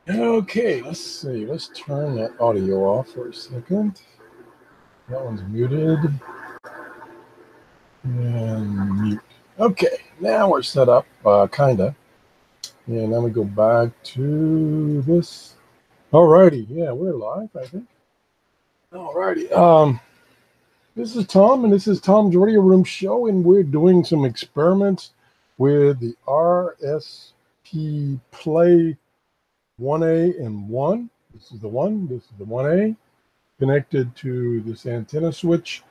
Okay, let's see. Let's turn that audio off for a second. That one's muted. And mute. Okay, now we're set up, kinda. And then we go back to this. Alrighty, yeah, we're live, I think. Alrighty. This is Tom, and this is Tom's Radio Room Show, and we're doing some experiments with the RSPplay 1A and 1. This is the 1, this is the 1A, connected to this antenna switch,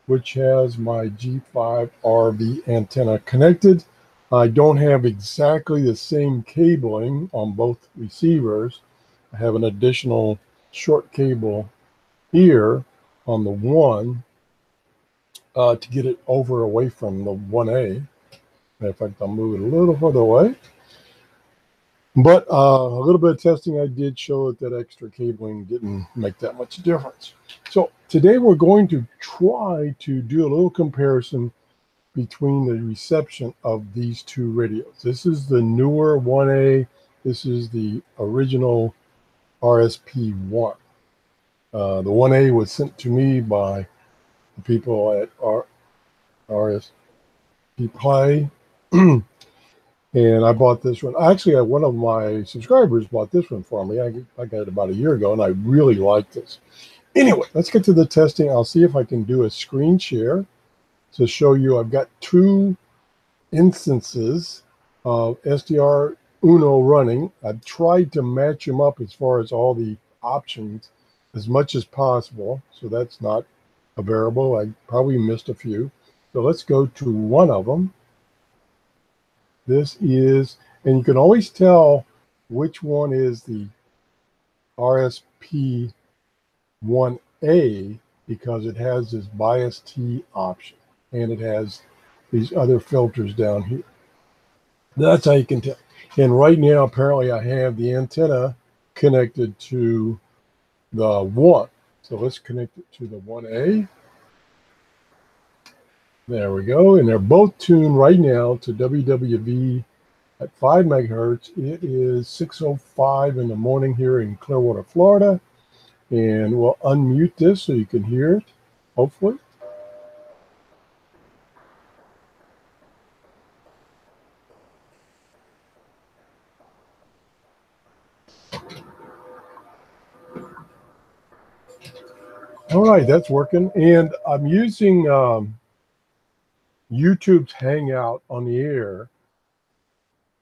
which has my G5RV antenna connected. I don't have exactly the same cabling on both receivers. I have an additional short cable here on the 1 to get it away from the 1A. In fact, I'll move it a little further away. But a little bit of testing I did show that extra cabling didn't make that much difference. So today we're going to try to do a little comparison between the reception of these two radios. This is the newer 1A. This is the original RSP1. The 1A was sent to me by the people at RSPplay. And I bought this one. Actually, one of my subscribers bought this one for me. I got it about a year ago, and I really like this. Anyway, let's get to the testing. I'll see if I can do a screen share to show you. I've got two instances of SDRUno running. I've tried to match them up as far as all the options as much as possible. So that's not a variable. I probably missed a few. So let's go to one of them. This is, and you can always tell which one is the RSP1A because it has this bias T option and it has these other filters down here. That's how you can tell. And right now, apparently I have the antenna connected to the 1. So let's connect it to the 1A. There we go. And they're both tuned right now to WWV at 5 megahertz. It is 6:05 in the morning here in Clearwater, Florida. And we'll unmute this so you can hear it, hopefully. All right, that's working. And I'm using YouTube's Hangout on the air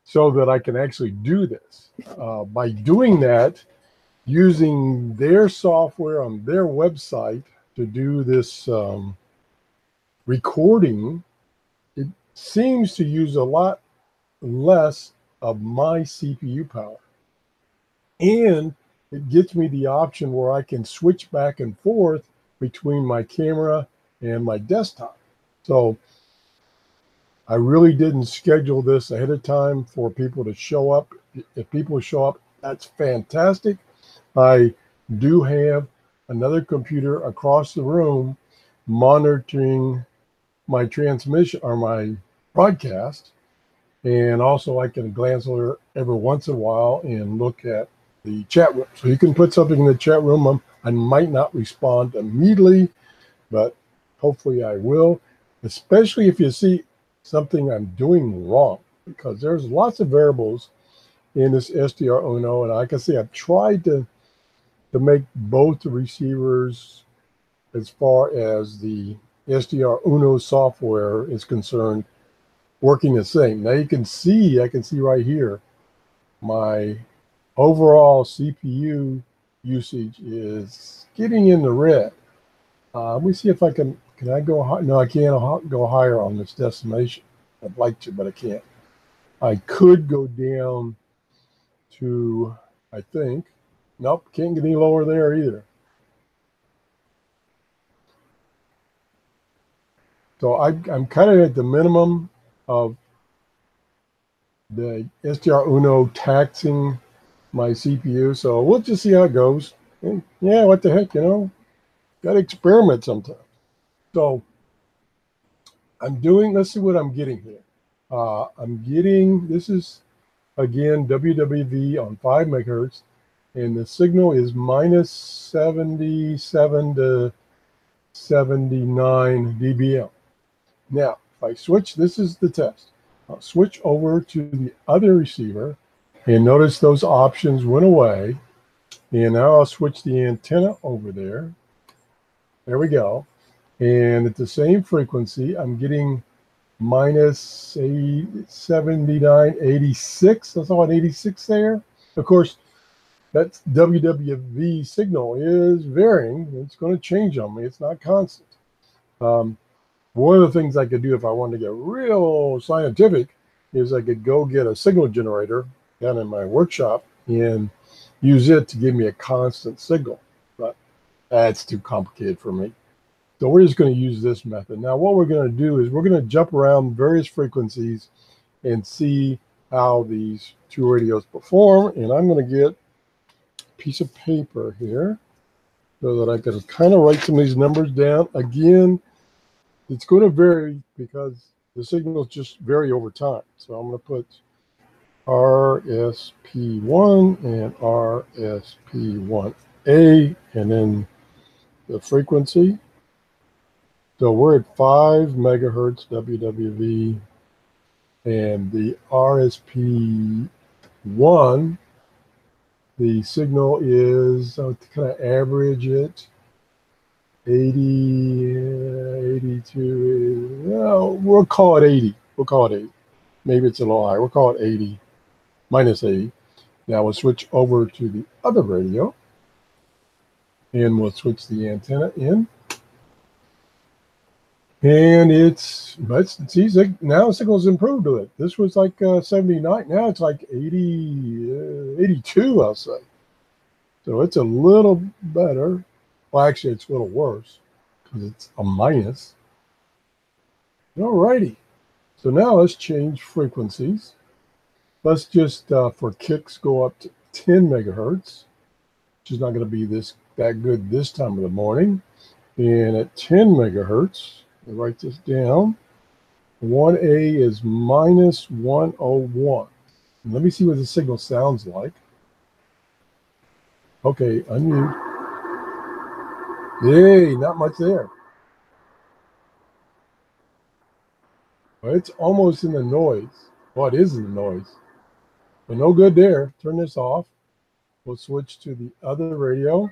so that I can actually do this. By doing that, using their software on their website to do this recording, it seems to use a lot less of my CPU power. And it gets me the option where I can switch back and forth between my camera and my desktop. So I really didn't schedule this ahead of time for people to show up. If people show up, that's fantastic. I do have another computer across the room monitoring my transmission or my broadcast. And also I can glance over every once in a while and look at the chat room. So you can put something in the chat room. I might not respond immediately, but hopefully I will, especially if you see something I'm doing wrong, because there's lots of variables in this SDRUno. And like I say, I've tried to make both the receivers, as far as the SDRUno software is concerned, working the same. Now you can see, I can see right here, my overall CPU usage is getting in the red. Let me see if I can I go high? No, I can't go higher on this decimation. I'd like to, but I can't. I could go down to, I think, nope, can't get any lower there either. So I'm kind of at the minimum of the SDRUno taxing my CPU. So we'll just see how it goes. And yeah, what the heck, got to experiment sometimes. So I'm doing, let's see what I'm getting here. I'm getting, this is again WWV on 5 megahertz. and the signal is minus 77 to 79 dBm. Now, if I switch, this is the test. I'll switch over to the other receiver, and notice those options went away. And now I'll switch the antenna over there. There we go. And at the same frequency, I'm getting minus 79, 86. I saw an 86 there. Of course, that WWV signal is varying. It's going to change on me. It's not constant. One of the things I could do if I wanted to get real scientific is I could go get a signal generator down in my workshop and use it to give me a constant signal. But that's too complicated for me. So we're just going to use this method. Now what we're going to do is we're going to jump around various frequencies and see how these two radios perform. And I'm going to get a piece of paper here so that I can kind of write some of these numbers down. Again, it's going to vary because the signals just vary over time. So I'm going to put RSP1 and RSP1A and then the frequency. So we're at 5 megahertz WWV, and the RSP1, the signal is, to kind of average it, 80, 82, no, we'll call it 80. We'll call it 80. Maybe it's a little higher. We'll call it 80, minus 80. Now we'll switch over to the other radio, and we'll switch the antenna in. And let's see, now the signal's improved to it. This was like 79. Now it's like 80, 82, I'll say. So it's a little better. Well, actually, it's a little worse because it's a minus. All righty. So now let's change frequencies. Let's just, for kicks, go up to 10 megahertz, which is not going to be that good this time of the morning. And at 10 megahertz, I'll write this down. 1A is minus 101. And let me see what the signal sounds like. Okay, unmute. Hey, not much there. Well, it's almost in the noise. Well, it is in the noise. But no good there. Turn this off. We'll switch to the other radio.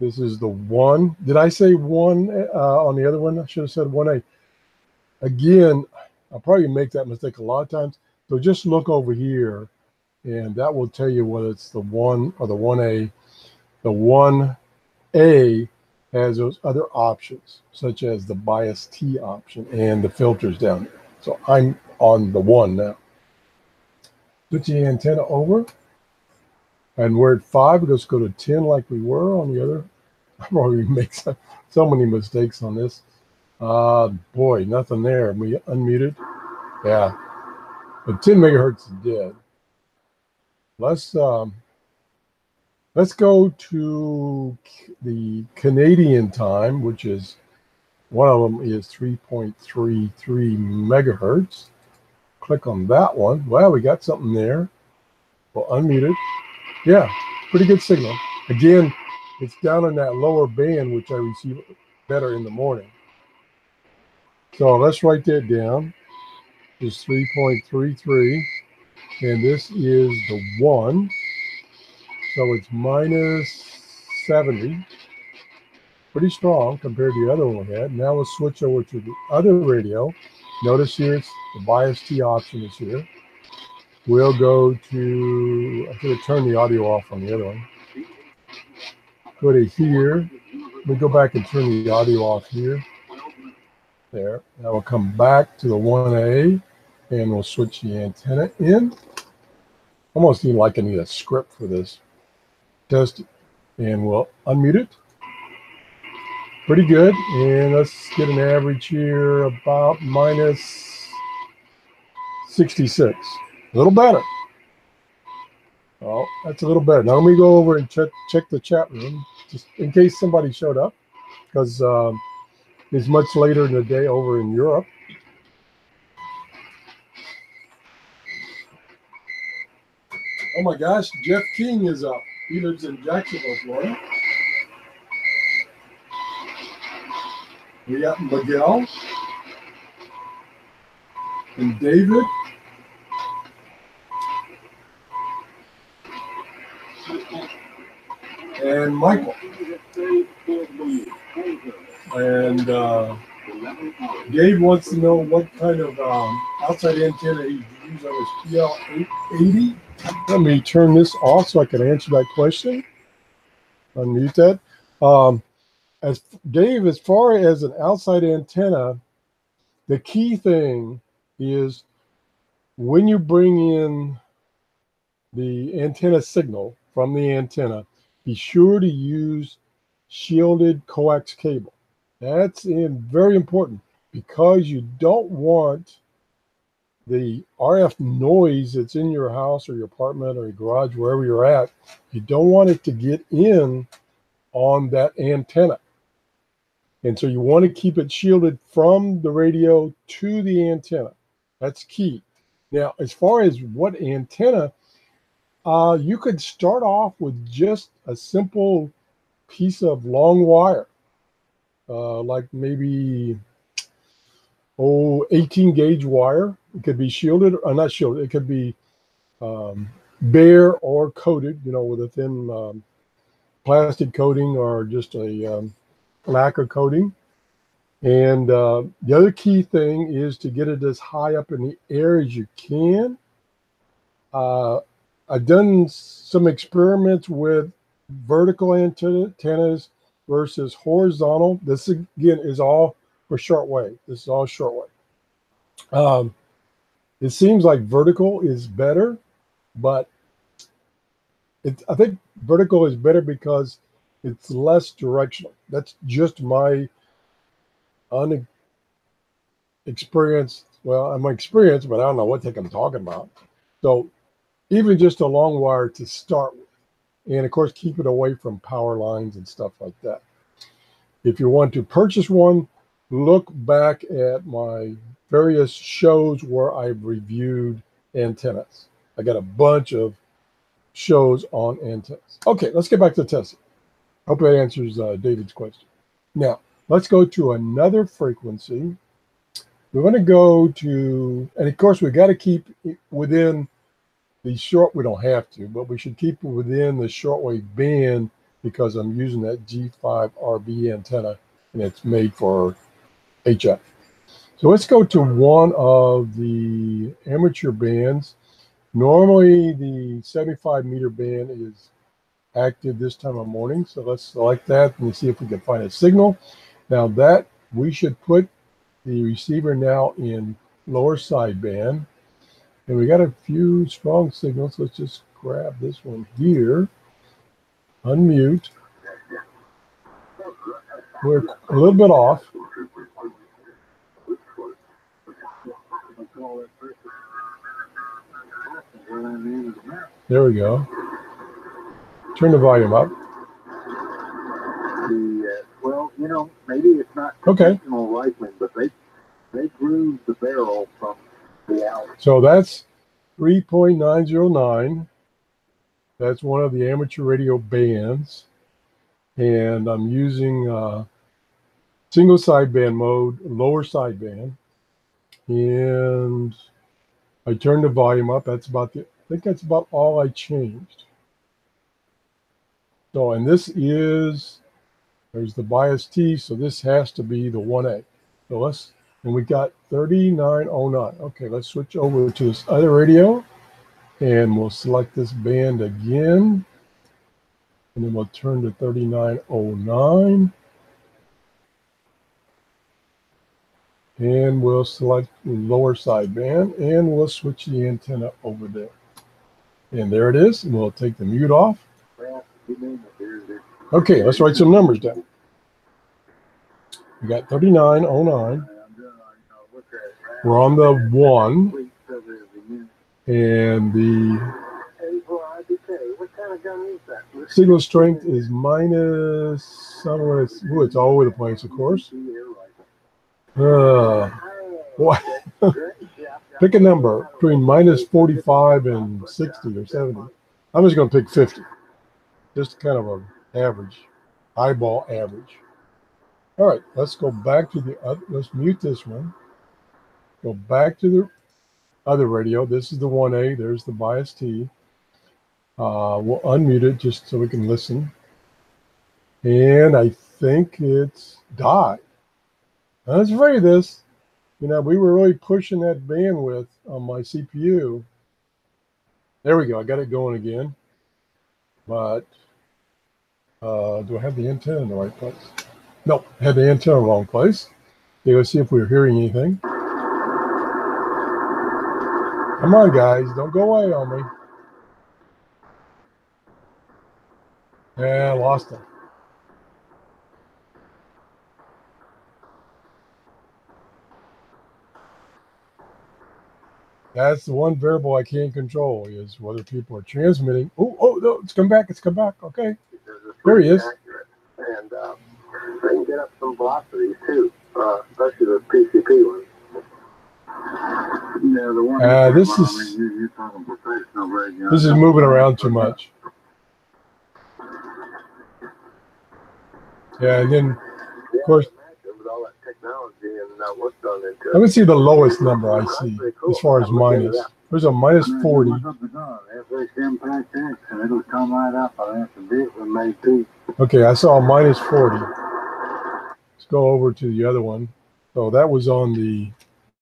This is the 1. Did I say 1 on the other one? I should have said 1A. Again, I'll probably make that mistake a lot of times. So just look over here, and that will tell you whether it's the 1 or the 1A. The 1A has those other options, such as the bias T option and the filters down there. So I'm on the 1 now. Switch the antenna over, and we're at 5. Let's go to 10 like we were on the other. I probably make so many mistakes on this. Boy, nothing there. We unmuted. Yeah, but 10 megahertz is dead. Let's go to the Canadian time, which is, one of them is 3.33 megahertz. Click on that one. Well, we got something there. We'll unmute it. Yeah, pretty good signal. Again, it's down in that lower band, which I receive better in the morning. So let's write that down. It's 3.33, and this is the 1. So it's minus 70. Pretty strong compared to the other one we had. Now let's switch over to the other radio. Notice here, it's the bias T option is here. We'll go to, I should have turned the audio off on the other one. Go to here. We go back and turn the audio off here. There. Now we'll come back to the 1A, and we'll switch the antenna in. Almost even like I need a script for this. Test it, and we'll unmute it. Pretty good. And let's get an average here about minus 66. A little better. Oh, that's a little better. Now let me go over and check the chat room, just in case somebody showed up, because it's much later in the day over in Europe. Oh my gosh, Jeff King is up. He lives in Jacksonville, Florida. We got Miguel and David. And Michael. And Gabe wants to know what kind of outside antenna he used on his PL880. Let me turn this off so I can answer that question. Unmute that. As Dave, as far as an outside antenna, the key thing is when you bring in the antenna signal from the antenna, be sure to use shielded coax cable. That's very important because you don't want the RF noise that's in your house or your apartment or your garage, wherever you're at. You don't want it to get in on that antenna. And so you want to keep it shielded from the radio to the antenna. That's key. Now, as far as what antenna, you could start off with just a simple piece of long wire, like maybe 18 gauge wire. It could be shielded or not shielded. It could be bare or coated, with a thin plastic coating or just a lacquer coating. And the other key thing is to get it as high up in the air as you can. I've done some experiments with vertical antennas versus horizontal. This again is all for shortwave. This is all shortwave. It seems like vertical is better, but I think vertical is better because it's less directional. That's just my unexperienced. Well, I'm experienced, but I don't know what the heck I'm talking about. So even just a long wire to start with. And of course, keep it away from power lines and stuff like that. If you want to purchase one, look back at my various shows where I've reviewed antennas. I got a bunch of shows on antennas. Okay, let's get back to testing. Hope that answers David's question. Now, let's go to another frequency. We're going to go to, and of course, we got to keep it within the short, we don't have to, but we should keep it within the shortwave band because I'm using that G5RB antenna and it's made for HF. So let's go to one of the amateur bands. Normally the 75 meter band is active this time of morning. So let's select that and see if we can find a signal. Now that we should put the receiver now in lower sideband. And we got a few strong signals. Let's just grab this one here. Unmute. We're a little bit off. There we go. Turn the volume up. Well, maybe it's not conventional rifling, but they groove the barrel from the out. So that's 3.909. That's one of the amateur radio bands. And I'm using single sideband mode, lower sideband. And I turned the volume up. That's about I think that's about all I changed. So, and this is, there's the bias T, so this has to be the 1A. So and we got 3909. Okay, let's switch over to this other radio and we'll select this band again. And then we'll turn to 3909. And we'll select the lower sideband and we'll switch the antenna over there. And there it is. And we'll take the mute off. Okay, let's write some numbers down. We got 3909. We're on the 1. And the signal strength is minus somewhere. It's all over the place, of course. What? Pick a number between minus 45 and 60 or 70. I'm just going to pick 50. Just kind of an average, eyeball average. All right, let's go back to the other. Let's mute this one. Go back to the other radio. This is the 1A. There's the bias T. We'll unmute it just so we can listen. And I think it's died. I was afraid of this. You know, we were really pushing that bandwidth on my CPU. There we go. I got it going again. But do I have the antenna in the right place? Nope, I had the antenna in the wrong place. Okay, let's see if we're hearing anything. Come on, guys. Don't go away on me. Yeah, I lost it. That's the one variable I can't control, is whether people are transmitting. Oh, no, it's come back. It's come back. Okay. There he is. Accurate. And they can get up some velocities too, especially the PCP ones. Yeah, the one this is moving around too much. Yeah, and then, of course, with all that technology and what's done into it. let me see the lowest number I see as far as minus. There's a minus 40. Okay, I saw a minus 40. Let's go over to the other one. So that was on the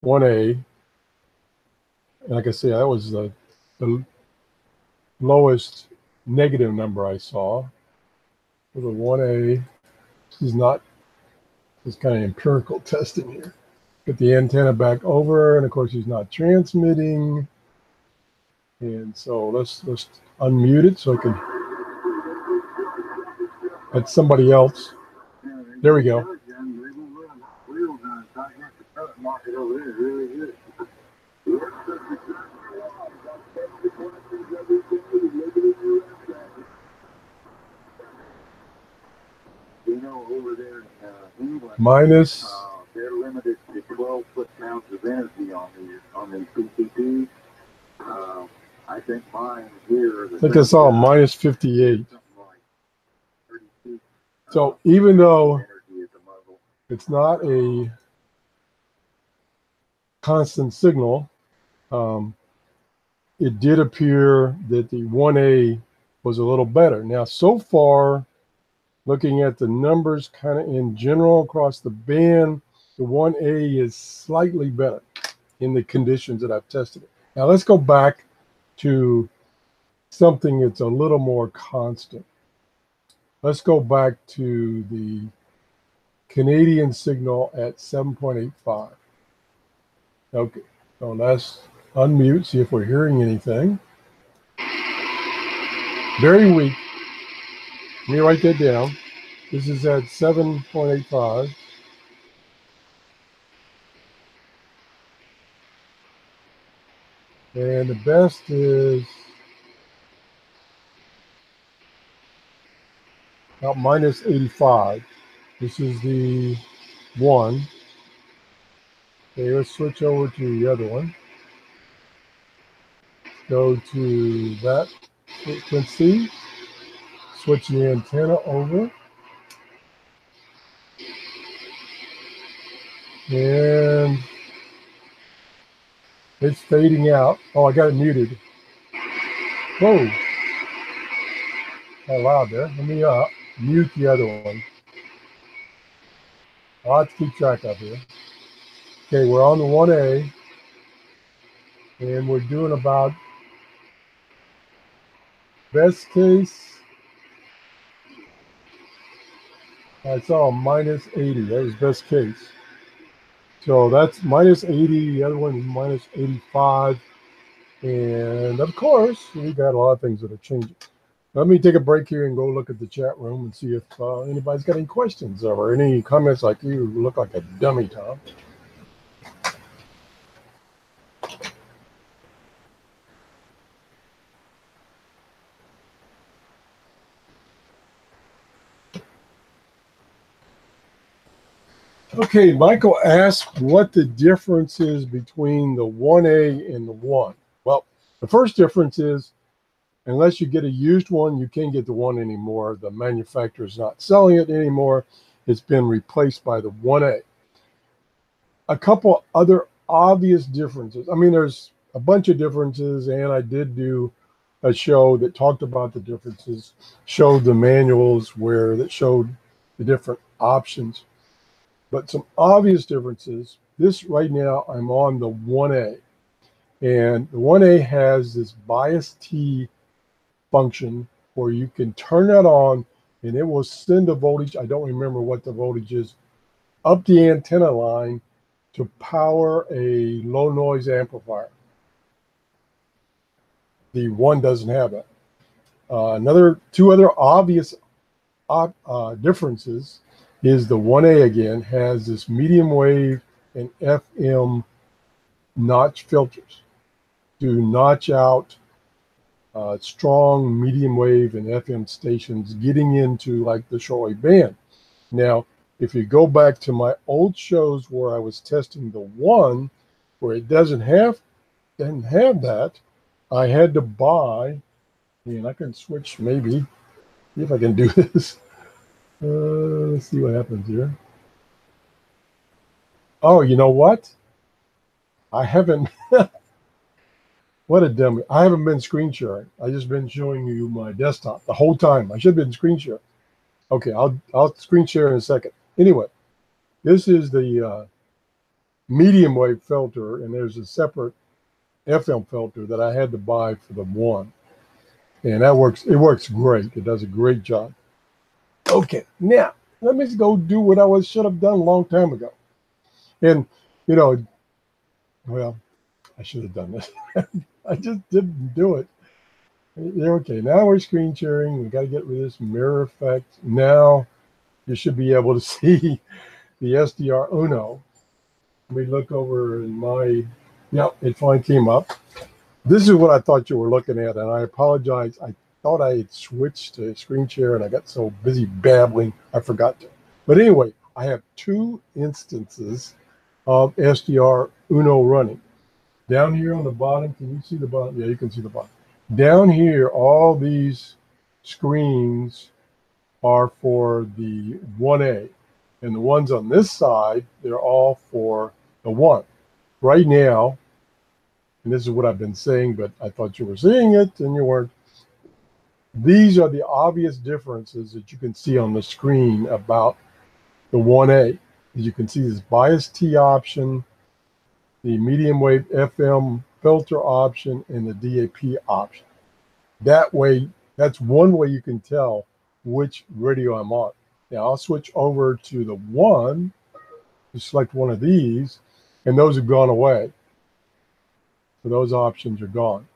1A. And like I say, that was the lowest negative number I saw. For the 1A, this is not, this kind of empirical testing here. Get the antenna back over, and of course he's not transmitting. And so let's unmute it so I can. That's somebody else. There we go. Over there in England, Minus. They're limited to 12 foot-pounds of energy on these PCPs. I think mine here. I think I saw a minus 58. So even though it's not a constant signal, it did appear that the 1A was a little better. Now, so far, looking at the numbers kind of in general across the band, the 1A is slightly better in the conditions that I've tested it. Now let's go back to something that's a little more constant. Let's go back to the Canadian signal at 7.85. Okay, so let's unmute, see if we're hearing anything. Very weak. Let me write that down. This is at 7.85. And the best is about minus 85. This is the one. Okay, let's switch over to the other one. Go to that frequency. Switch the antenna over. And it's fading out. Oh, I got it muted. Whoa. Kind of loud there. Let me mute the other one. I'll have to keep track of here. Okay, we're on the 1A. And we're doing about best case. I saw a minus 80. That was best case. So that's minus 80. The other one is minus 85. And of course, we got a lot of things that are changing. Let me take a break here and go look at the chat room and see if anybody's got any questions or any comments like you look like a dummy, Tom. Okay, Michael asked what the difference is between the 1A and the 1. Well, the first difference is Unless you get a used one, you can't get the 1 anymore. The manufacturer is not selling it anymore. It's been replaced by the 1A. A couple other obvious differences. I mean, there's a bunch of differences, and I did do a show that talked about the differences, showed the manuals that showed the different options. But some obvious differences. This right now, I'm on the 1A, and the 1A has this bias T function where you can turn that on and it will send the voltage. I don't remember what the voltage is, up the antenna line to power a low noise amplifier. The 1 doesn't have that. Two other obvious differences is the 1A again has this medium wave and FM notch filters to notch out strong medium wave and FM stations getting into like the shortwave band. Now, if you go back to my old shows where I was testing the 1, where it didn't have that, I had to buy, and I can switch maybe, see if I can do this. Let's see what happens here. Oh, you know what? I haven't, what a dummy. I haven't been screen sharing. I just been showing you my desktop the whole time. I should have been screen sharing. Okay, I'll screen share in a second. Anyway, this is the medium wave filter, and there's a separate FM filter that I had to buy for the 1. And that works, it works great. It does a great job. Okay, now let me go do what I should have done a long time ago. And, you know, well, I should have done this. I just didn't do it. Okay, now we're screen sharing. We got to get rid of this mirror effect. Now you should be able to see the SDR Uno. Let me look over in my, yep, it finally came up. This is what I thought you were looking at, and I apologize. I thought I had switched to screen share, and I got so busy babbling, I forgot to. But anyway, I have 2 instances of SDR Uno running. Down here on the bottom, can you see the bottom? Yeah, you can see the bottom. Down here, all these screens are for the 1A. And the ones on this side, they're all for the 1. Right now, and this is what I've been saying, but I thought you were seeing it and you weren't. These are the obvious differences that you can see on the screen about the 1A. As you can see, this bias T option, the medium wave FM filter option, and the DAP option. That way, that's one way you can tell which radio I'm on. Now I'll switch over to the 1, to select one of these, and those have gone away. So those options are gone.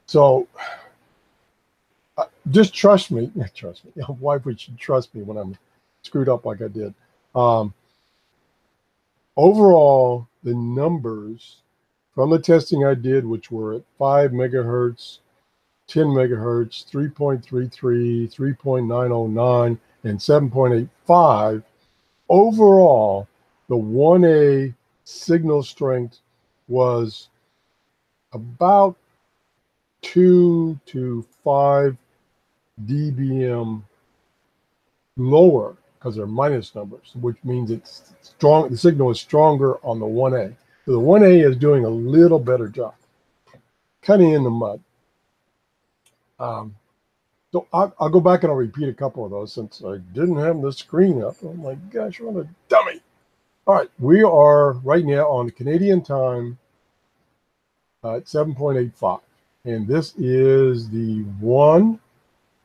So just trust me. Trust me. Why would you trust me when I'm screwed up like I did? Overall, the numbers from the testing I did, which were at 5 megahertz, 10 megahertz, 3.33, 3.909, and 7.85, overall, the 1A signal strength was about 2 to 5 dBm lower, because they're minus numbers, which means it's strong. The signal is stronger on the 1A. So the 1A is doing a little better job, kind of in the mud. So I'll go back and I'll repeat a couple of those since I didn't have the screen up. Oh my gosh, what a dummy. All right, we are right now on Canadian time at 7.85. And this is the 1,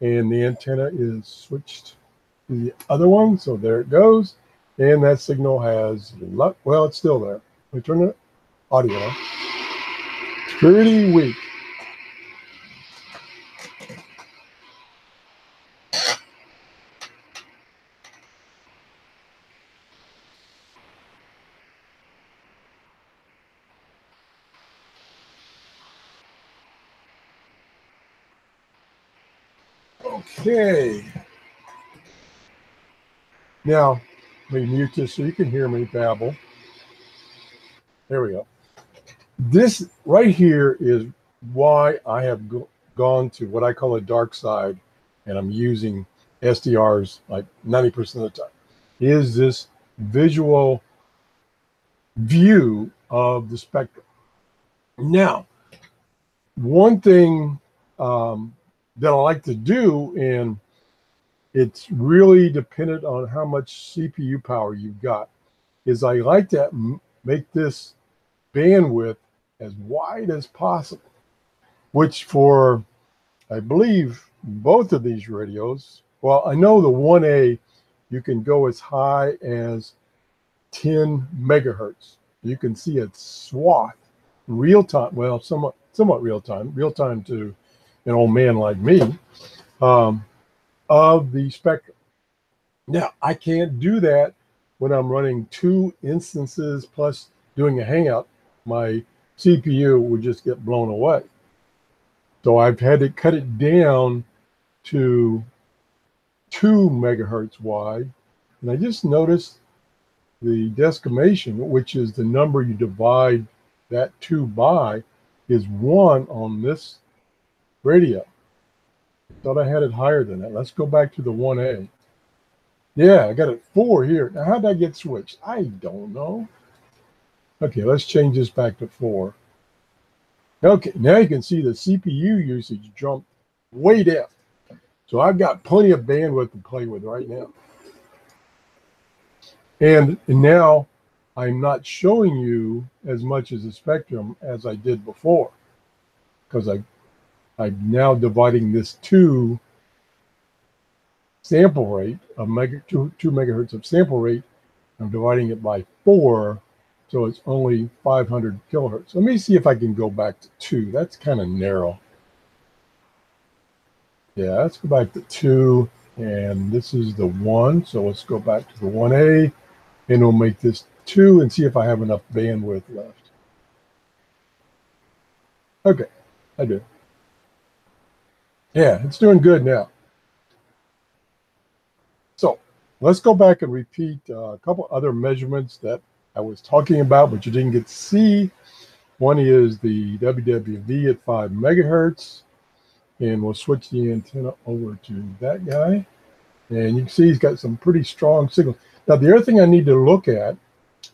and the antenna is switched to the other one. So there it goes. And that signal has, well, it's still there. Let me turn the audio on. It's pretty weak. Okay. Now, let me mute this so you can hear me babble. There we go. This right here is why I have gone to what I call a dark side, and I'm using SDRs like 90% of the time, is this visual view of the spectrum. Now, one thing that I like to do, and it's really dependent on how much CPU power you've got, is I like to make this bandwidth as wide as possible, which for, I believe, both of these radios, well, I know the 1A, you can go as high as 10 megahertz. You can see a swath real time, well, somewhat real time to an old man like me, of the spectrum. Now, I can't do that when I'm running 2 instances plus doing a hangout. My CPU would just get blown away. So I've had to cut it down to 2 megahertz wide. And I just noticed the decimation, which is the number you divide that 2 by, is 1 on this radio. Thought I had it higher than that. Let's go back to the 1A. Yeah, I got it 4 here. Now, how did I get switched? I don't know. Okay, let's change this back to 4. Okay, now you can see the CPU usage jumped way down. So I've got plenty of bandwidth to play with right now. And now I'm not showing you as much as the spectrum as I did before, because I'm now dividing this 2 sample rate of 2 megahertz of sample rate. I'm dividing it by 4, so it's only 500 kilohertz. Let me see if I can go back to 2. That's kind of narrow. Yeah, let's go back to 2, and this is the 1. So let's go back to the 1A, and we'll make this 2 and see if I have enough bandwidth left. Okay, I do. Yeah, it's doing good now. So let's go back and repeat a couple other measurements that I was talking about, but you didn't get to see. One is the WWV at 5 megahertz, and we'll switch the antenna over to that guy. And you can see he's got some pretty strong signal. Now, the other thing I need to look at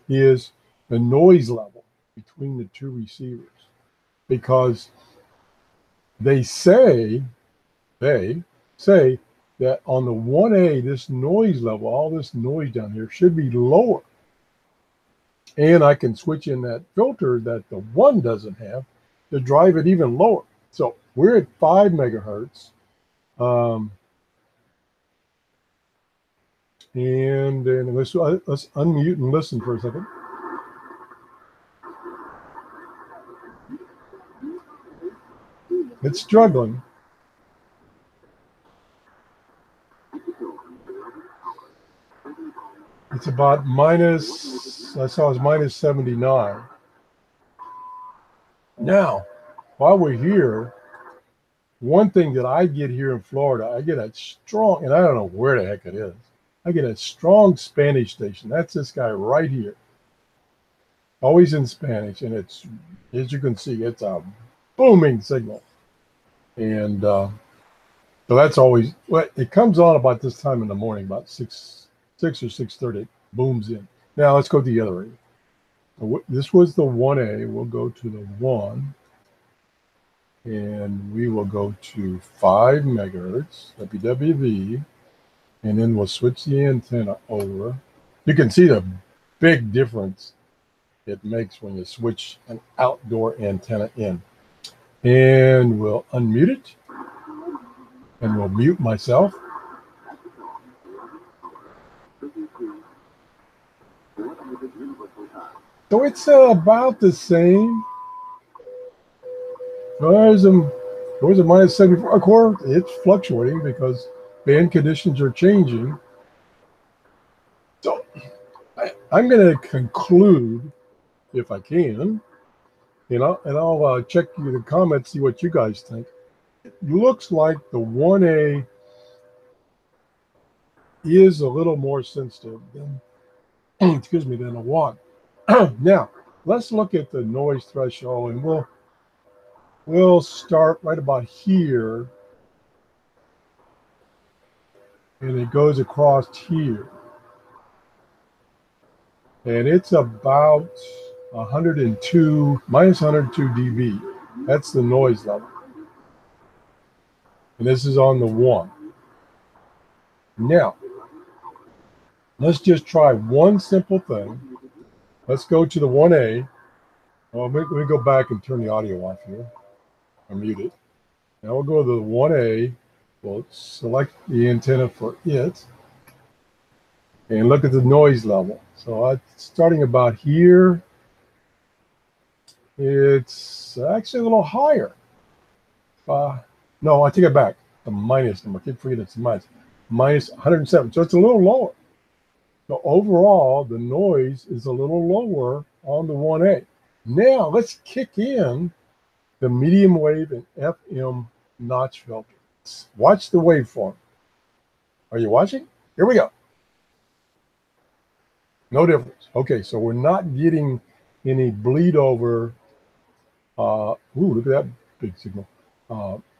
is the noise level between the 2 receivers, because they say that on the 1A, this noise level, all this noise down here, should be lower. And I can switch in that filter that the 1 doesn't have to drive it even lower. So we're at 5 megahertz. And then let's unmute and listen for a second. It's struggling. It's about minus, I saw it was minus 79. Now, while we're here, one thing that I get here in Florida, I get a strong, and I don't know where the heck it is, I get a strong Spanish station. That's this guy right here. Always in Spanish, and it's, as you can see, it's a booming signal. And so that's always, well, it comes on about this time in the morning, about 6 or 6:30, it booms in. Now let's go to the other end. So this was the 1A. We'll go to the 1, and we will go to 5 megahertz WWV, and then we'll switch the antenna over. You can see the big difference it makes when you switch an outdoor antenna in. And we'll unmute it, and we'll mute myself. So it's about the same. There's a minus 74. Of course, it's fluctuating because band conditions are changing. So I'm going to conclude, if I can, and I'll check the comments, see what you guys think. It looks like the 1A is a little more sensitive than, excuse me, than a 1. Now, let's look at the noise threshold, and we'll we'll start right about here, and it goes across here. And it's about 102, minus 102 dB. That's the noise level. And this is on the 1. Now, let's just try one simple thing. Let's go to the 1A. Well, let me go back and turn the audio off here. Or mute it. Now we'll go to the 1A. We'll select the antenna for it. And look at the noise level. So starting about here, it's actually a little higher. No, I take it back. The minus number. I keep forgetting it's minus. Minus 107. So it's a little lower. So overall, the noise is a little lower on the 1A. Now let's kick in the medium wave and FM notch filter. Watch the waveform. Are you watching? Here we go. No difference. Okay, so we're not getting any bleed over. Ooh, look at that big signal.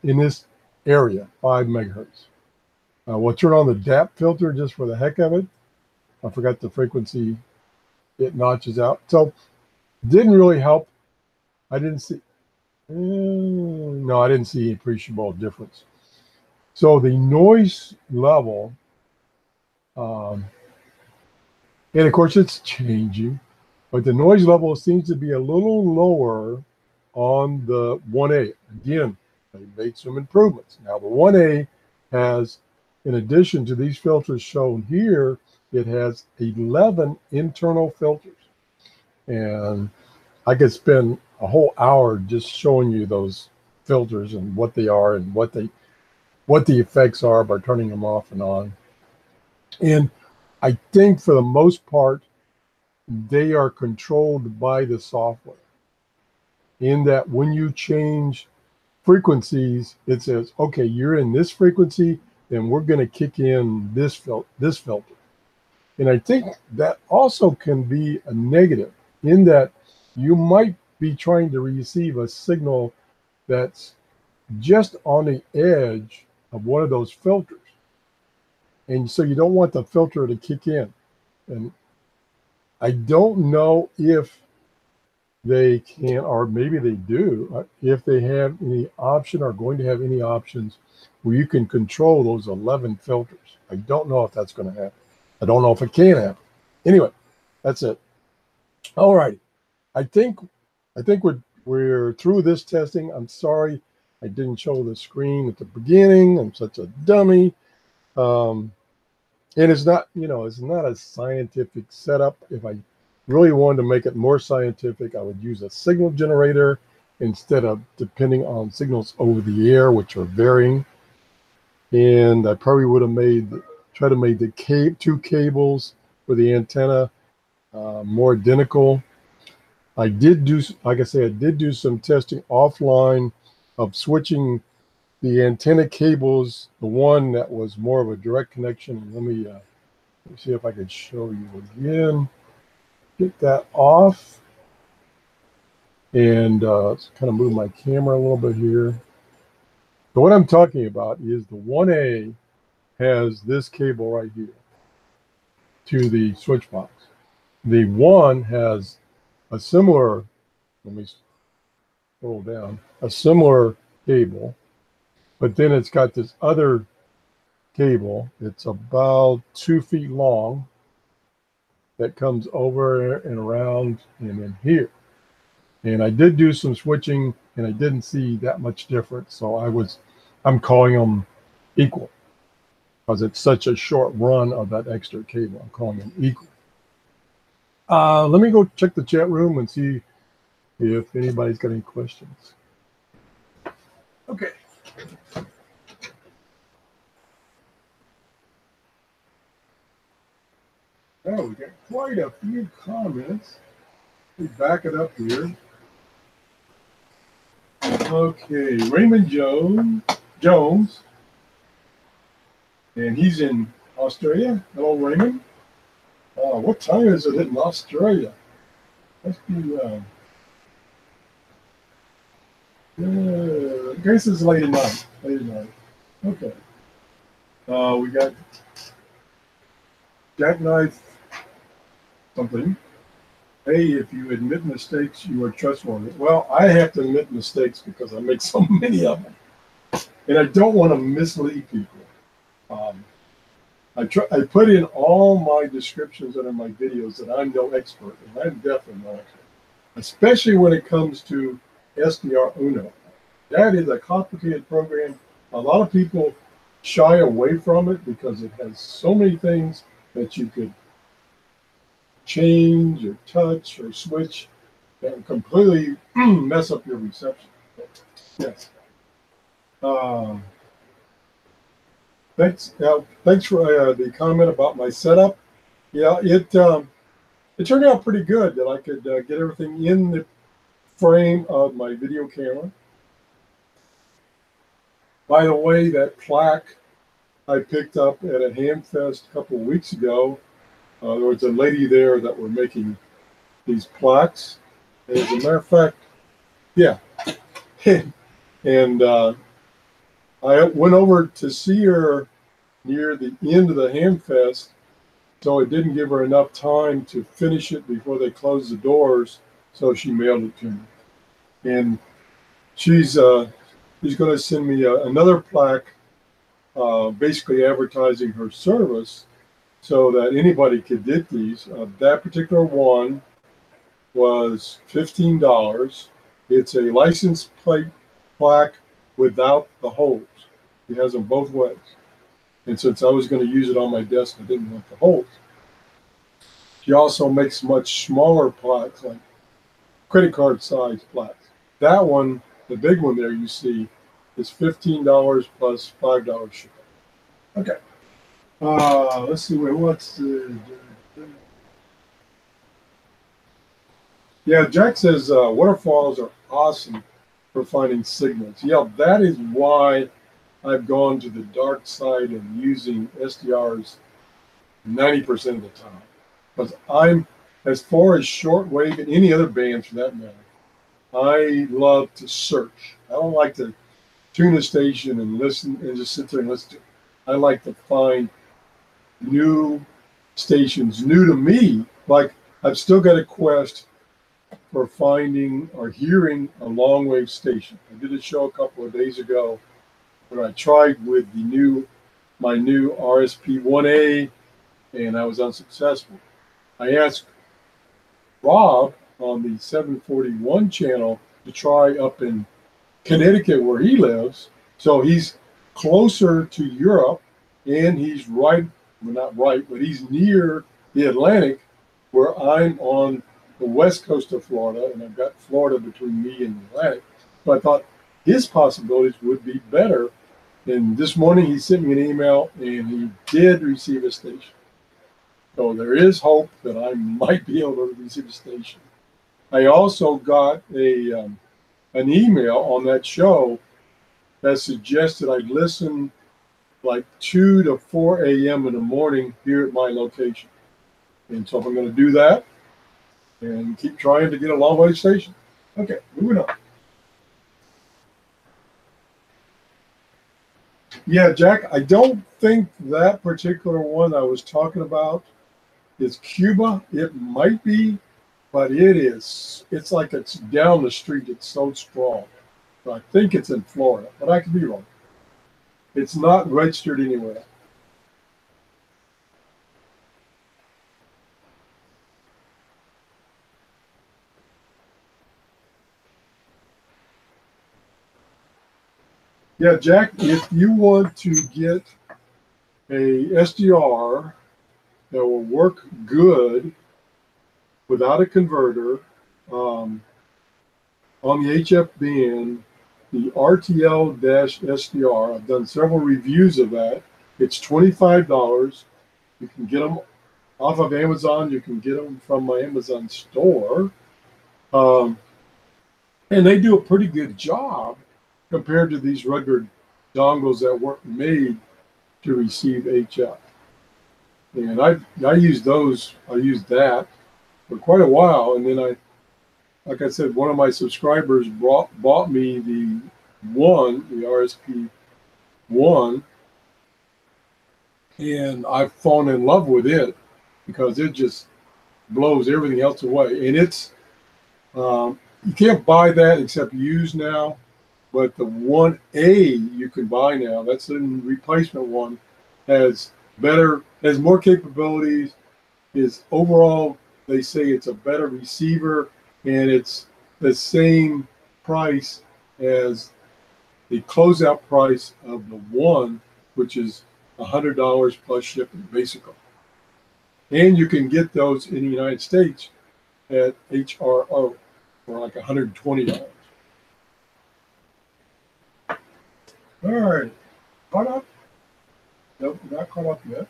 In this area, 5 megahertz. We'll turn on the DAP filter just for the heck of it. I forgot the frequency it notches out. So didn't really help. I didn't see, no, I didn't see appreciable difference. So the noise level, and of course it's changing, but the noise level seems to be a little lower on the 1A. Again, they made some improvements. Now the 1A has, in addition to these filters shown here, it has 11 internal filters. And I could spend a whole hour just showing you those filters and what they are and what the effects are by turning them off and on. And I think for the most part, they are controlled by the software. In that when you change frequencies, it says, okay, you're in this frequency, then we're going to kick in this filter. And I think that also can be a negative in that you might be trying to receive a signal that's just on the edge of one of those filters. And so you don't want the filter to kick in. And I don't know if they can, or maybe they do, if they have any option or going to have any options where you can control those 11 filters. I don't know if that's going to happen. I don't know if it can happen. Anyway, that's it. All right. I think we're through this testing. I'm sorry I didn't show the screen at the beginning. I'm such a dummy. And it's not, it's not a scientific setup. If I really wanted to make it more scientific, I would use a signal generator instead of depending on signals over the air, which are varying. And I probably would have try to make the two cables for the antenna more identical. I did do, like I said, I did do some testing offline of switching the antenna cables, the one that was more of a direct connection. Let me see if I can show you again. Get that off. And let's kind of move my camera a little bit here. So what I'm talking about is the 1A has this cable right here to the switch box. The 1 has a similar, let me scroll down, a similar cable, but then it's got this other cable. It's about 2 feet long that comes over and around and in here. And I did do some switching and I didn't see that much difference. So I'm calling them equal because it's such a short run of that extra cable. I'm calling them equal. Let me go check the chat room and see if anybody's got any questions. Okay. Oh, we got quite a few comments. Let me back it up here. Okay, Raymond Jones, and he's in Australia. Hello, Raymond. What time is it in Australia? Must be guess it's late at night. Late at night. Okay. We got jackknife something. Hey, if you admit mistakes, you are trustworthy. Well, I have to admit mistakes because I make so many of them, and I don't want to mislead people. I put in all my descriptions under my videos that I'm no expert, and I'm definitely no expert, especially when it comes to SDR That is a complicated program. A lot of people shy away from it because it has so many things that you could change or touch or switch that completely mess up your reception. Yes. Thanks. Thanks for the comment about my setup. Yeah, it turned out pretty good that I could get everything in the frame of my video camera. By the way, that plaque I picked up at a Hamfest a couple of weeks ago. There was a lady there that were making these plaques. And as a matter of fact, yeah. And I went over to see her near the end of the Hamfest, so it didn't give her enough time to finish it before they closed the doors, so she mailed it to me. And she's going to send me another plaque, basically advertising her service so that anybody could get these. That particular one was $15. It's a license plate plaque without the holes. It has them both ways. And since I was going to use it on my desk, I didn't want the holes. She also makes much smaller plaques, like credit card size plaques. That one, the big one there you see, is $15 plus $5 shipping. Okay. Let's see, what's the... Yeah, Jack says waterfalls are awesome for finding signals. Yeah, that is why I've gone to the dark side and using SDRs 90% of the time. Because I'm, as far as shortwave and any other bands for that matter, I love to search. I don't like to tune a station and listen and just sit there and listen to it. I like to find new stations, new to me. Like, I've still got a quest for finding or hearing a long wave station. I did a show a couple of days ago where I tried with my new RSP1A, and I was unsuccessful. I asked Rob on the 741 channel to try up in Connecticut where he lives. So he's closer to Europe, and he's right, well, not right, but he's near the Atlantic, where I'm on the west coast of Florida, and I've got Florida between me and the Atlantic. So I thought his possibilities would be better. And this morning he sent me an email, and he did receive a station. So there is hope that I might be able to receive a station. I also got an email on that show that suggested I listen like 2 to 4 a.m. in the morning here at my location. And so I'm going to do that and keep trying to get a long wave station. Okay, moving on. Yeah, Jack, I don't think that particular one I was talking about is Cuba. It might be, but it's like it's down the street. It's so strong. So I think it's in Florida, but I could be wrong. It's not registered anywhere. Yeah, Jack, if you want to get a SDR that will work good without a converter on the HF band, the RTL-SDR, I've done several reviews of that. It's $25. You can get them off of Amazon. You can get them from my Amazon store. And they do a pretty good job compared to these regular dongles that weren't made to receive HF. And I used those. I used that for quite a while, and then like I said, one of my subscribers bought me the RSP1, the RSP1, and I've fallen in love with it because it just blows everything else away. And it's you can't buy that except used now, but the 1A you can buy now. That's the replacement one. Has more capabilities. Is overall, they say it's a better receiver, and it's the same price as the closeout price of the one, which is $100 plus shipping, basically. And you can get those in the United States at HRO for like $120. All right, caught up? Nope, not caught up yet.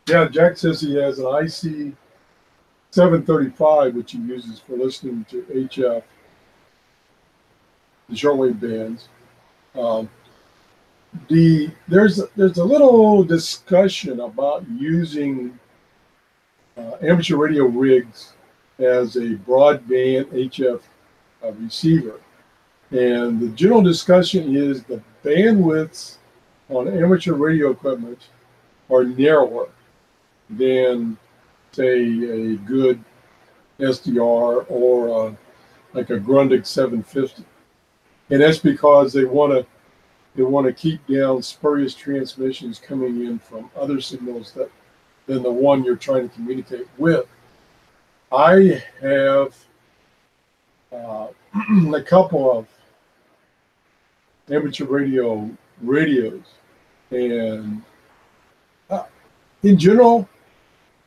Yeah, Jack says he has an IC 735, which he uses for listening to HF, the shortwave bands. There's a little discussion about using amateur radio rigs as a broadband HF receiver, and the general discussion is the bandwidths on amateur radio equipment are narrower than, say, a good SDR or like a Grundig 750, and that's because they want to keep down spurious transmissions coming in from other signals than the one you're trying to communicate with. I have a couple of amateur radios, and in general,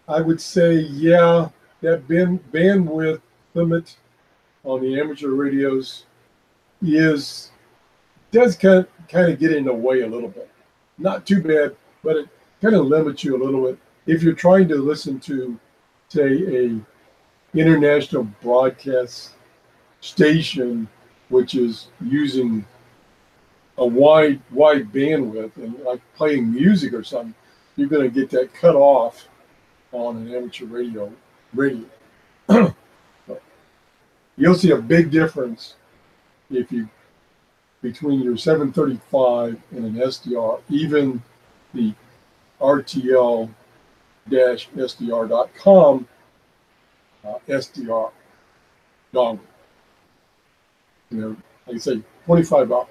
I would say, yeah, that bandwidth limit on the amateur radios does kind of get in the way a little bit. Not too bad, but it kind of limits you a little bit if you're trying to listen to, say, a international broadcast station, which is using a wide bandwidth and like playing music or something. You're going to get that cut off on an amateur radio. You'll see a big difference between your 735 and an SDR, even the RTL-SDR.com SDR dongle. Like I say, $25.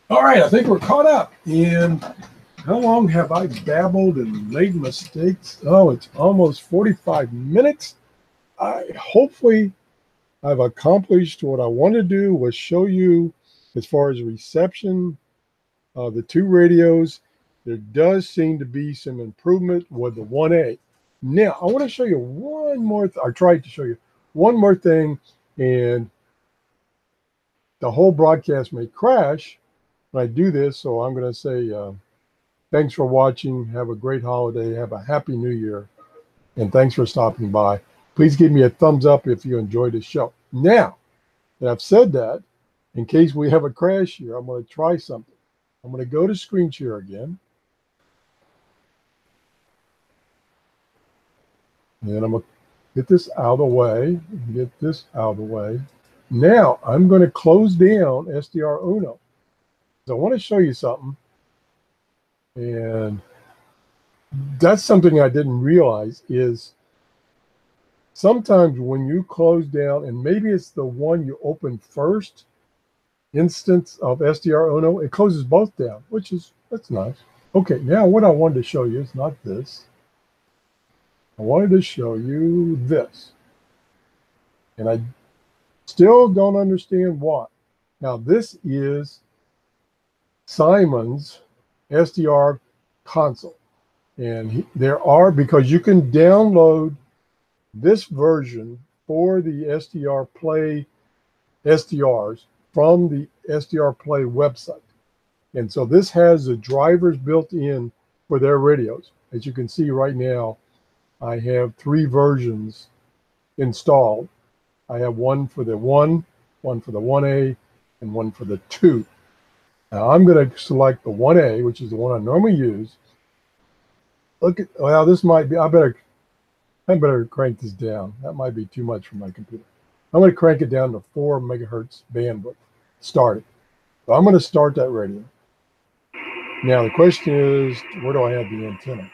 All right, I think we're caught up. And how long have I babbled and made mistakes? Oh, it's almost 45 minutes. Hopefully I've accomplished what I wanted to do, was show you as far as reception of the two radios. There does seem to be some improvement with the 1A. Now, I want to show you one more. I tried to show you one more thing, and the whole broadcast may crash when I do this. So I'm going to say thanks for watching. Have a great holiday. Have a happy new year. And thanks for stopping by. Please give me a thumbs up if you enjoyed the show. Now that I've said that, in case we have a crash here, I'm going to try something. I'm going to go to screen share again. And I'm going to get this out of the way. Now I'm going to close down SDR Uno. So I want to show you something. And that's something I didn't realize is sometimes when you close down, and maybe it's the one you open first, instance of SDR Uno, it closes both down, that's nice. Okay, now what I wanted to show you is not this. I wanted to show you this. And I still don't understand why. Now this is Simon's SDR console. And because you can download this version for the SDRPlay SDRs from the SDRPlay website. And so this has the drivers built in for their radios. As you can see right now, I have 3 versions installed. I have one for the 1, one for the 1A, and one for the 2. Now I'm going to select the 1A, which is the one I normally use. Look at, well, this might be, I better crank this down. That might be too much for my computer. I'm going to crank it down to 4 megahertz bandwidth. Start it. So I'm going to start that radio. Now the question is, where do I have the antenna?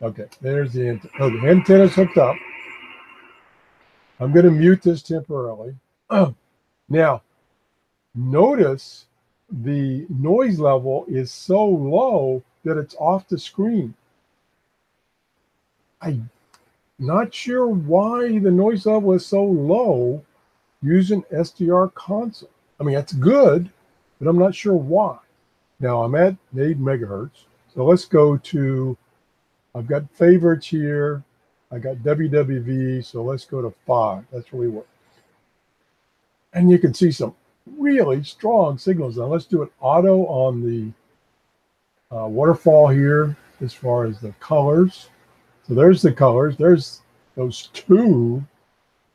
Okay, there's the antenna. Oh, the antenna's hooked up. I'm going to mute this temporarily. Now, notice the noise level is so low that it's off the screen. I'm not sure why the noise level is so low using SDR console. I mean, that's good, but I'm not sure why. Now I'm at 8 megahertz. So let's go to, I've got favorites here. I got WWV, so let's go to 5. That's where we work. And you can see some really strong signals. Now let's do it auto on the waterfall here as far as the colors. So there's the colors. There's those 2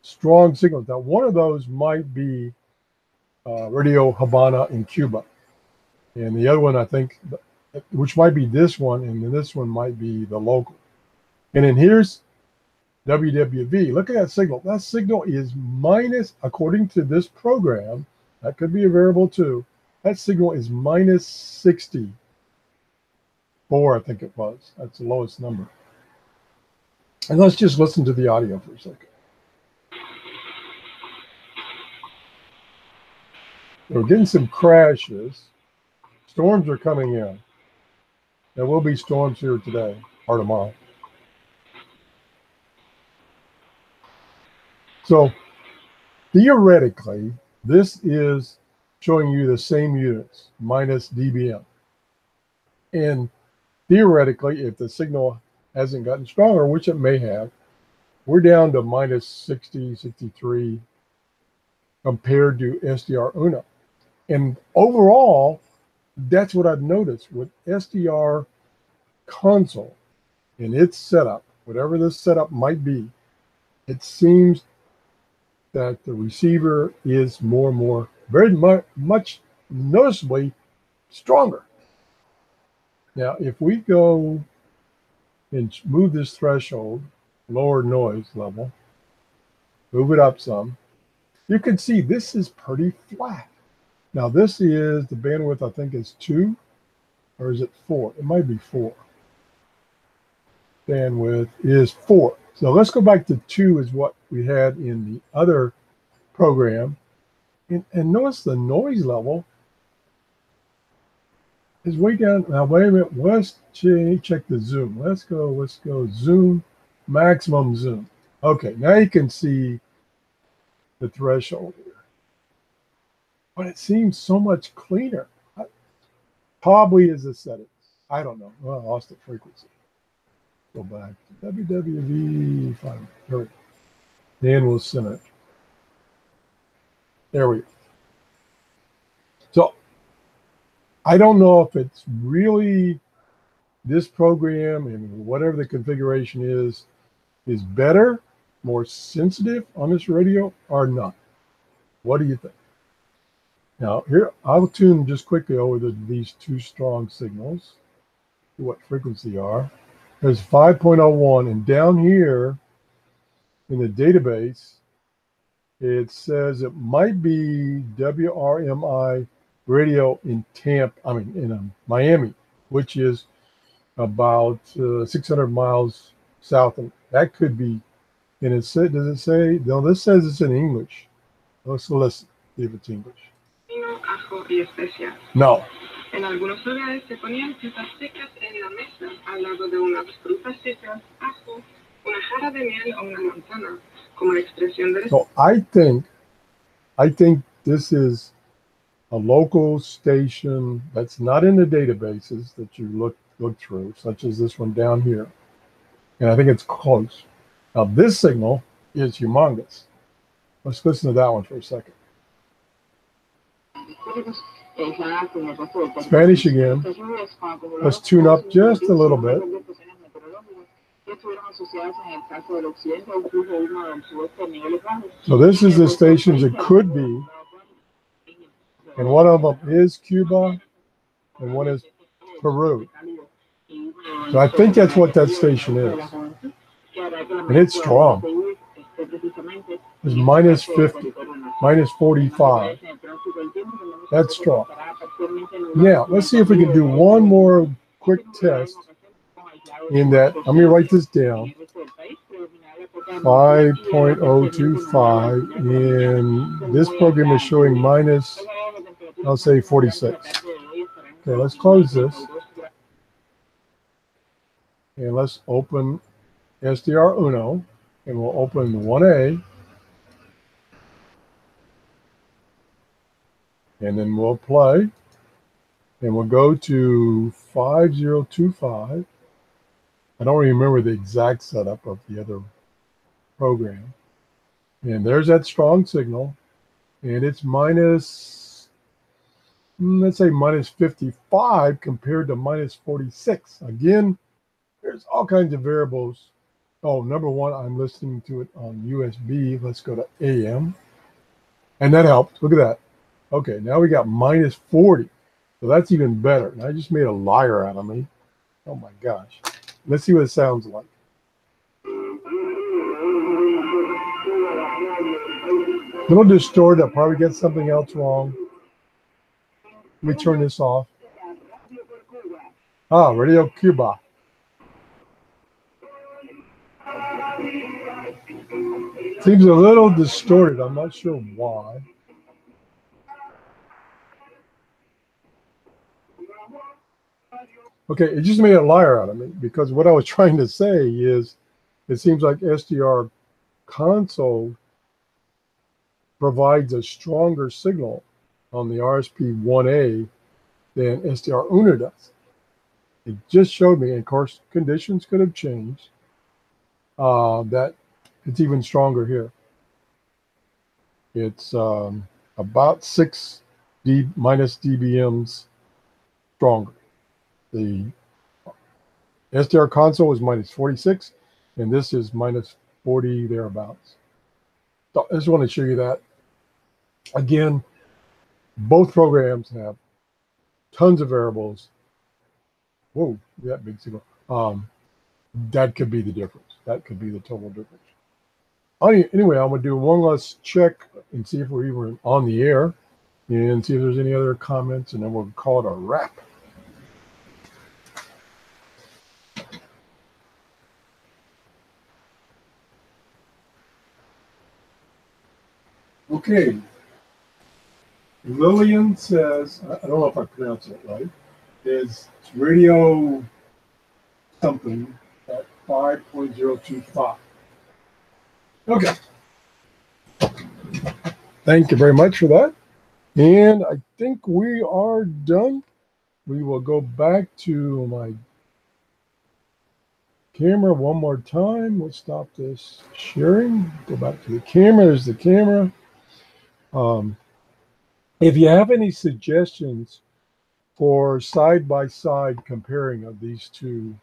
strong signals. Now one of those might be Radio Habana in Cuba. And the other one, I think, which might be this one, and then this one might be the local. And then here's WWV. Look at that signal. That signal is minus, according to this program, that could be a variable too. That signal is minus 64, I think it was. That's the lowest number. And let's just listen to the audio for a second. We're getting some crashes. Storms are coming in. There will be storms here today or tomorrow. So theoretically, this is showing you the same units minus dBm. And theoretically, if the signal hasn't gotten stronger, which it may have, we're down to minus 60, 63 compared to SDR1A. And overall, that's what I've noticed with SDR console and its setup, whatever this setup might be, it seems that the receiver is more and more, very much noticeably stronger. Now, if we go and move this threshold, lower noise level, move it up some, you can see this is pretty flat. Now, this is the bandwidth, I think is 2, or is it 4? It might be 4. Bandwidth is 4. So let's go back to 2 is what we had in the other program. And notice the noise level is way down. Now, wait a minute. Let's check the zoom. Let's go zoom, maximum zoom. Okay, now you can see the threshold here. But it seems so much cleaner. Probably is the settings. I don't know. Well, I lost the frequency. Go back to WWV 5. There we go. Then we'll center it. There we go. So I don't know if it's really this program and whatever the configuration is better, more sensitive on this radio or not. What do you think? Now here, I'll tune just quickly over these 2 strong signals, what frequency they are. There's 5.01, and down here in the database, it says it might be WRMI radio in Miami, which is about 600 miles south. And that could be, and it said, does it say? No, this says it's in English. Let's listen, see if it's English. Ajo y especias. No. En algunos lugares se ponían frutas secas en la mesa al lado de unas frutas secas, ajo, una jarra de miel o una manzana, como expresión de. So I think this is a local station that's not in the databases that you look through, such as this one down here. And I think it's close. Now this signal is humongous. Let's listen to that one for a second. Spanish again. Let's tune up just a little bit. So this is the stations it could be. And one of them is Cuba and one is Peru. So I think that's what that station is. And it's strong. It's minus 50, minus 45. That's strong. Now, let's see if we can do one more quick test in that. Let me write this down. 5.025, and this program is showing minus, I'll say 46. Okay, let's close this. And let's open SDR1, and we'll open 1A. And then we'll play. And we'll go to 5025. I don't remember the exact setup of the other program. And there's that strong signal. And it's minus, let's say minus 55 compared to minus 46. Again, there's all kinds of variables. Oh, number one, I'm listening to it on USB. Let's go to AM. And that helps. Look at that. Okay, now we got minus 40. So that's even better. And I just made a liar out of me. Oh my gosh. Let's see what it sounds like. A little distorted. I'll probably get something else wrong. Let me turn this off. Ah, Radio Cuba. Seems a little distorted. I'm not sure why. Okay, it just made a liar out of me, because what I was trying to say is it seems like SDR console provides a stronger signal on the RSP1A than SDR1 does. It just showed me, and of course, conditions could have changed, that it's even stronger here. It's about 6 minus dBms stronger. The SDR console is minus 46, and this is minus 40 thereabouts. So I just want to show you that. Again, both programs have tons of variables. Whoa, that big signal. That could be the difference. That could be the total difference. Anyway, I'm going to do one last check and see if we're even on the air and see if there's any other comments, and then we'll call it a wrap. Okay. Lillian says, I don't know if I pronounced it right, is radio something at 5.025. Okay. Thank you very much for that. And I think we are done. We will go back to my camera one more time. We'll stop this sharing. Go back to the camera. There's the camera. If you have any suggestions for side-by-side comparing of these two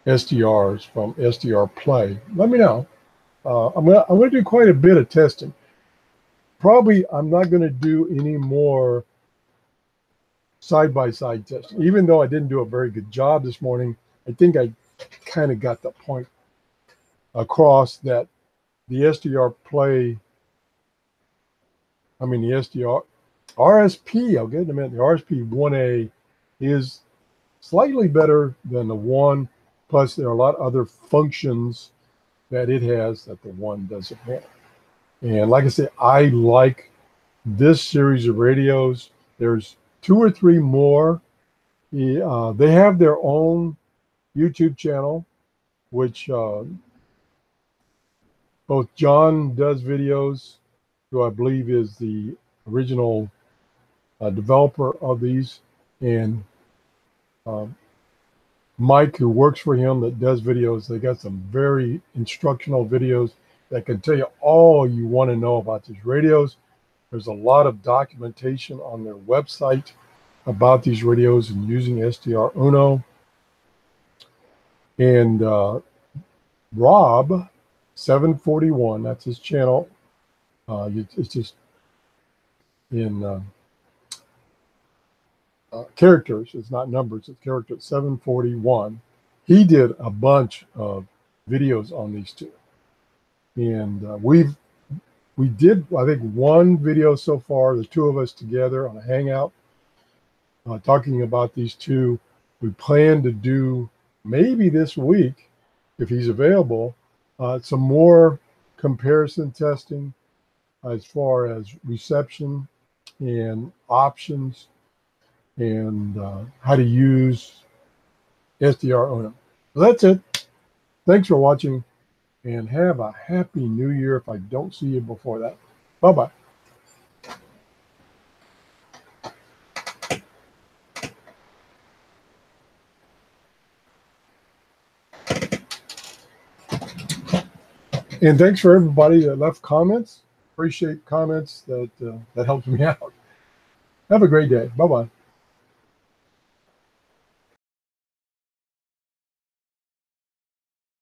SDRs from SDRPlay, let me know. I'm gonna do quite a bit of testing. Probably I'm not going to do any more side-by-side testing. Even though I didn't do a very good job this morning, I think I kind of got the point across that the SDRPlay, the SDR, RSP, I'll get it in a minute, the RSP1A is slightly better than the one, plus there are a lot of other functions that it has that the one doesn't have. And like I said, I like this series of radios. There's 2 or 3 more. They have their own YouTube channel, which both John does videos, who I believe is the original developer of these, and Mike, who works for him, that does videos. They got some very instructional videos that can tell you all you want to know about these radios. There's a lot of documentation on their website about these radios and using SDR1. And Rob 741, that's his channel. It's just in characters. It's not numbers, it's characters. 741. he did a bunch of videos on these two. And we did, I think, one video so far, the two of us together on a Hangout, talking about these two. We plan to do maybe this week, if he's available, some more comparison testing as far as reception and options and how to use SDR Onum. So that's it. Thanks for watching, and have a happy new year if I don't see you before that. Bye-bye. And thanks for everybody that left comments. Appreciate comments. That helps me out. Have a great day. Bye-bye.